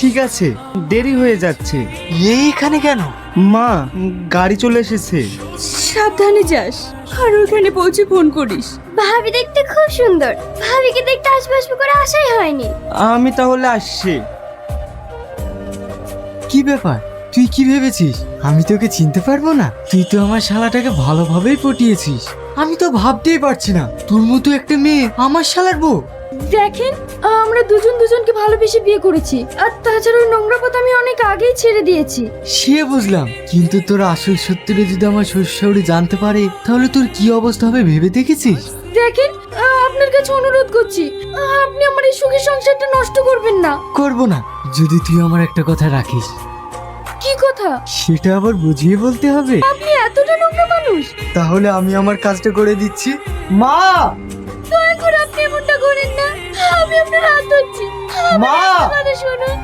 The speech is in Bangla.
ঠিক আছে, দেরি হয়ে যাচ্ছে। এইখানে কেন? মা, গাড়ি চলে এসেছে। সাবধানে যাস আর ওখানে পৌঁছে ফোন করিস। ভাবি দেখতে খুব সুন্দর, ভাবিকে দেখতে আসবো আসবো করে আসাই হয়নি। আমি তাহলে আসছি। কি ব্যাপার, তুই কি ভেবেছিস আমি তোকে চিনতে পারবো না? তুই তো আমার শালাটাকে ভালোভাবেই পটিয়েছিস। আমি তো ভাবতেই পারছি না তোর মতো একটা মেয়ে আমার শালার বউ। দেখেন, আমরা দুজন দুজনকে ভালোবেসে বিয়ে করেছি, আর তাছাড়া ওই নোংরা পথ আমি অনেক আগেই ছেড়ে দিয়েছি। সে বুঝলাম, কিন্তু তোর আসল সত্যিটা যদি আমার শ্বশুরবাড়ি জানতে পারে তাহলে তোর কি অবস্থা হবে ভেবে দেখেছিস? দেখেন, আপনার কাছে অনুরোধ করছি, আপনি আমার এই সুখের সংসারটা নষ্ট করবেন না। করবো না, যদি তুই আমার একটা কথা রাখিস। কি কথা? সেটা আবার বুঝিয়ে বলতে হবে? আপনি এতটা নোংরা মানুষ? তাহলে আমি আমার কাজটা করে দিচ্ছি। মা, দয়া করে আপনি এমনটা করেন না, আমি আপনার হাত ধরছি। মা! আমার কথা শুনুন।